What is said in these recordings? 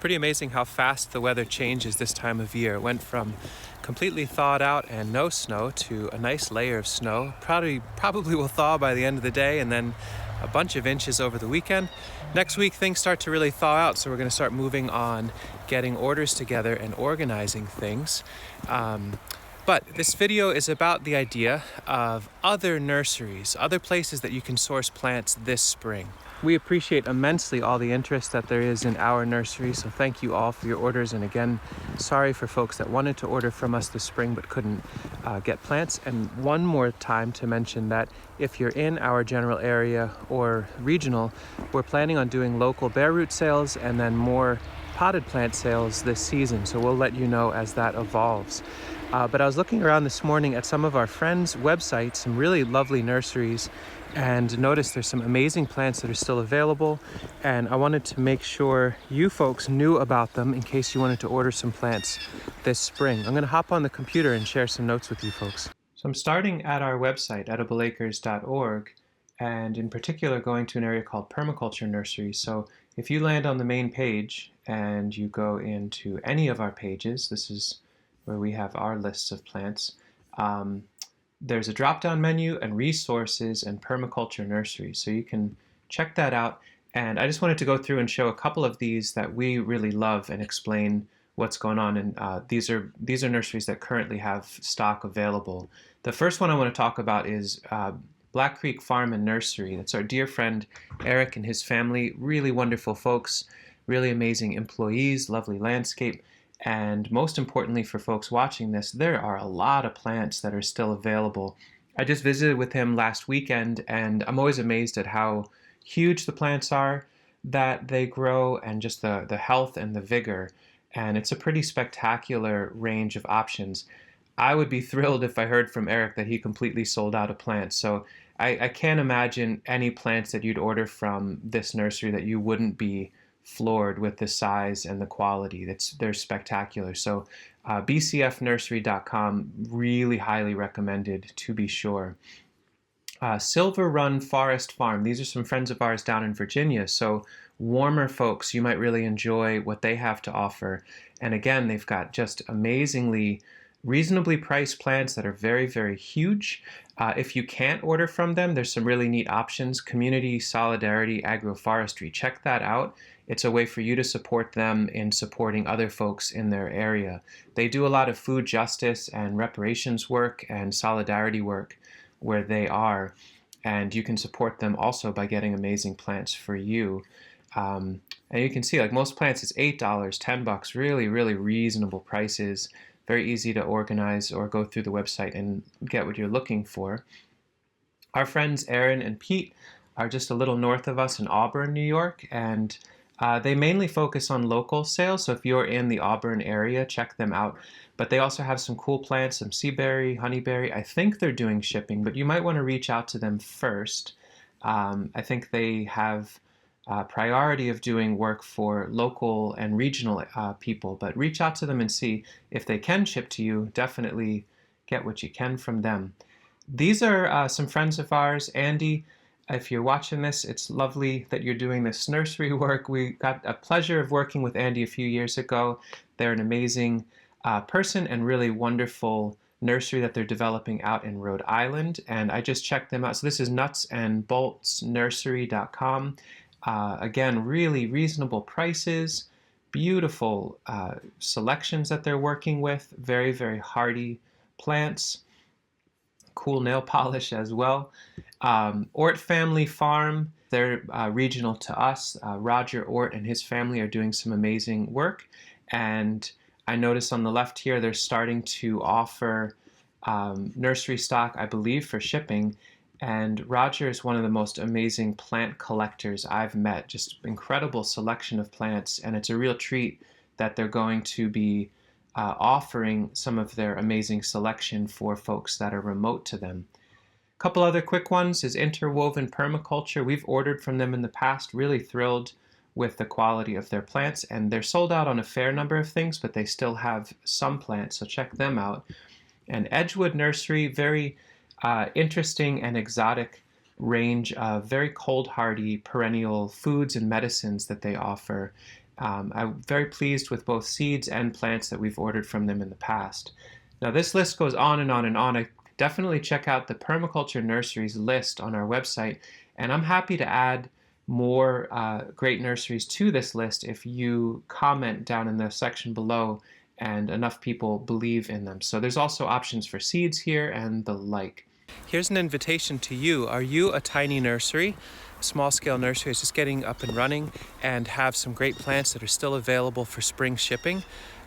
pretty amazing how fast the weather changes this time of year. It went from completely thawed out and no snow to a nice layer of snow. Probably will thaw by the end of the day, and then a bunch of inches over the weekend. Next week things start to really thaw out, so we're going to start moving on getting orders together and organizing things. But this video is about the idea of other nurseries, other places that you can source plants this spring. We appreciate immensely all the interest that there is in our nursery, so thank you all for your orders. And again, sorry for folks that wanted to order from us this spring but couldn't get plants. And one more time to mention that if you're in our general area or regional, we're planning on doing local bare root sales and then more potted plant sales this season, so we'll let you know as that evolves. But I was looking around this morning at some of our friends' websites, some really lovely nurseries, and noticed there's some amazing plants that are still available, and I wanted to make sure you folks knew about them in case you wanted to order some plants this spring. I'm going to hop on the computer and share some notes with you folks. So I'm starting at our website, edibleacres.org, and in particular going to an area called Permaculture Nursery. So if you land on the main page and you go into any of our pages, this is where we have our lists of plants. There's a drop-down menu and resources and Permaculture Nursery, so you can check that out. And I just wanted to go through and show a couple of these that we really love and explain what's going on. And these are nurseries that currently have stock available. The first one I want to talk about is Black Creek Farm and Nursery. That's our dear friend Eric and his family. Really wonderful folks, really amazing employees, lovely landscape. And most importantly for folks watching this, there are a lot of plants that are still available. I just visited with him last weekend, and I'm always amazed at how huge the plants are that they grow and just the health and the vigor. And it's a pretty spectacular range of options. I would be thrilled if I heard from Eric that he completely sold out of plants. So I can't imagine any plants that you'd order from this nursery that you wouldn't be floored with the size and the quality. They're spectacular. So bcfnursery.com, really highly recommended to be sure. Silver Run Forest Farm. These are some friends of ours down in Virginia. So warmer folks, you might really enjoy what they have to offer. And again, they've got just amazingly reasonably priced plants that are very, very huge. If you can't order from them, there's some really neat options. Community Solidarity Agroforestry. Check that out. It's a way for you to support them in supporting other folks in their area. They do a lot of food justice and reparations work and solidarity work where they are, and you can support them also by getting amazing plants for you. And you can see, like, most plants is $8, $10, really, really reasonable prices. Very easy to organize or go through the website and get what you're looking for. Our friends Aaron and Pete are just a little north of us in Auburn, New York, and they mainly focus on local sales. So if you're in the Auburn area, check them out. But they also have some cool plants, some seaberry, honeyberry. I think they're doing shipping, but you might want to reach out to them first. I think they have priority of doing work for local and regional people, but reach out to them and see if they can ship to you. Definitely get what you can from them. These are some friends of ours. Andy, if you're watching this, it's lovely that you're doing this nursery work. We got a pleasure of working with Andy a few years ago. They're an amazing person and really wonderful nursery that they're developing out in Rhode Island, and I just checked them out. So this is nutsandboltsnursery.com. Again, really reasonable prices, beautiful selections that they're working with, very, very hardy plants, cool nail polish as well. Ort Family Farm, they're regional to us. Roger Ort and his family are doing some amazing work, and I notice on the left here they're starting to offer nursery stock, I believe, for shipping. And Roger is one of the most amazing plant collectors I've met. Just incredible selection of plants, and it's a real treat that they're going to be offering some of their amazing selection for folks that are remote to them. A couple other quick ones is Interwoven Permaculture. We've ordered from them in the past, really thrilled with the quality of their plants, and they're sold out on a fair number of things, but they still have some plants, so check them out. And Edgewood Nursery, very interesting and exotic range of very cold hardy perennial foods and medicines that they offer. I'm very pleased with both seeds and plants that we've ordered from them in the past. Now this list goes on and on and on. I definitely check out the Permaculture Nurseries list on our website, and I'm happy to add more great nurseries to this list if you comment down in the section below and enough people believe in them. So there's also options for seeds here and the like. Here's an invitation to you. Are you a tiny nursery? A small-scale nursery is just getting up and running and have some great plants that are still available for spring shipping?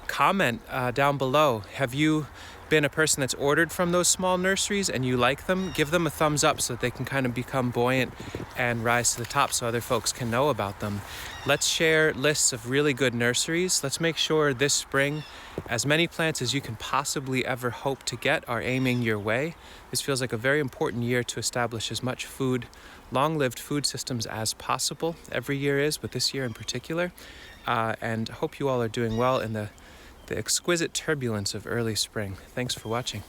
Comment down below. Have you been a person that's ordered from those small nurseries and you like them? Give them a thumbs up so that they can kind of become buoyant and rise to the top so other folks can know about them. Let's share lists of really good nurseries. Let's make sure this spring as many plants as you can possibly ever hope to get are aiming your way. This feels like a very important year to establish as much food, long-lived food systems as possible. Every year is, but this year in particular. And hope you all are doing well in the exquisite turbulence of early spring. Thanks for watching.